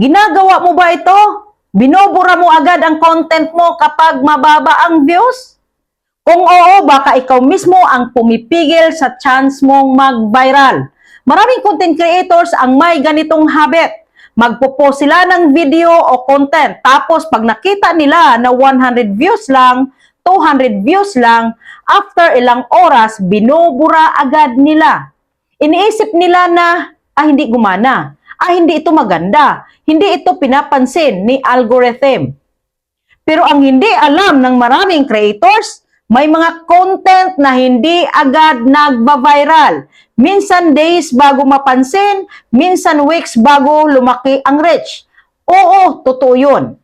Ginagawa mo ba ito? Binubura mo agad ang content mo kapag mababa ang views? Kung oo, baka ikaw mismo ang pumipigil sa chance mong mag-viral. Maraming content creators ang may ganitong habit. Magpo-post sila ng video o content. Tapos pag nakita nila na 100 views lang, 200 views lang, after ilang oras, binubura agad nila. Iniisip nila na, hindi gumana. Hindi ito maganda. Hindi ito pinapansin ni algorithm. Pero ang hindi alam ng maraming creators, may mga content na hindi agad nagba-viral. Minsan days bago mapansin, minsan weeks bago lumaki ang reach. Oo, totoo yun.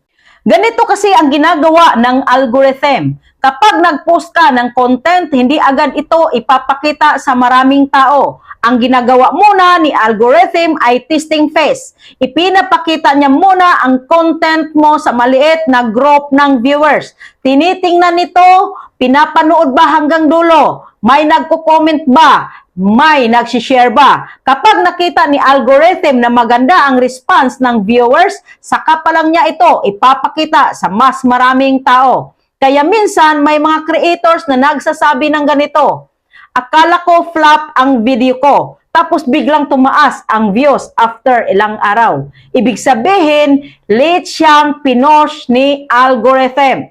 Ganito kasi ang ginagawa ng algorithm. Kapag nag-post ka ng content, hindi agad ito ipapakita sa maraming tao. Ang ginagawa muna ni algorithm ay testing phase. Ipinapakita niya muna ang content mo sa maliit na group ng viewers. Tinitingnan nito, pinapanood ba hanggang dulo? May nagko-comment ba? May nagsishare ba? Kapag nakita ni algorithm na maganda ang response ng viewers, saka pa lang niya ito ipapakita sa mas maraming tao. Kaya minsan may mga creators na nagsasabi ng ganito, akala ko flop ang video ko, tapos biglang tumaas ang views after ilang araw. Ibig sabihin, late siyang pinush ni algorithm.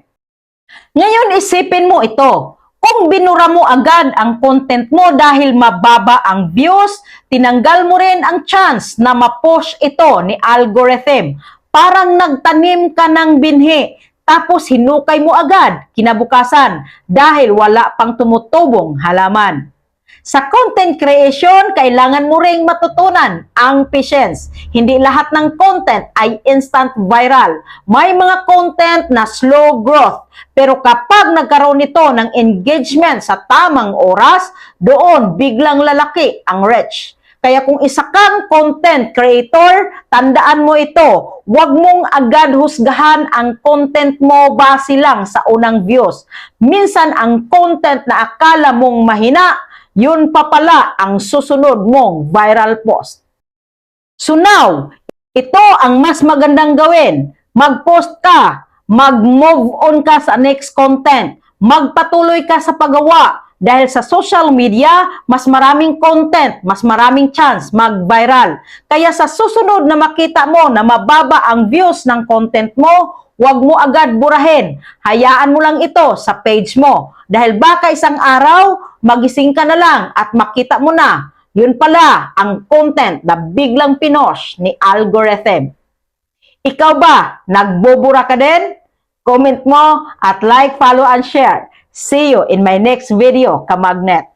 Ngayon isipin mo ito, kung binura mo agad ang content mo dahil mababa ang views, tinanggal mo rin ang chance na ma-push ito ni algorithm. Parang nagtanim ka ng binhi, tapos hinukay mo agad kinabukasan dahil wala pang tumutubong halaman. Sa content creation, kailangan mo ring matutunan ang patience. Hindi lahat ng content ay instant viral. May mga content na slow growth. Pero kapag nagkaroon nito ng engagement sa tamang oras, doon biglang lalaki ang reach. Kaya kung isa kang content creator, tandaan mo ito, huwag mong agad husgahan ang content mo base lang sa unang views. Minsan ang content na akala mong mahina, yun pa pala ang susunod mong viral post. So now, ito ang mas magandang gawin. Mag-post ka, mag-move on ka sa next content, magpatuloy ka sa paggawa. Dahil sa social media, mas maraming content, mas maraming chance mag-viral. Kaya sa susunod na makita mo na mababa ang views ng content mo, huwag mo agad burahin. Hayaan mo lang ito sa page mo. Dahil baka isang araw, magising ka na lang at makita mo na, yun pala ang content na biglang pinush ni algorithm. Ikaw ba, nagbubura ka din? Comment mo at like, follow, and share. See you in my next video, Kamagnet.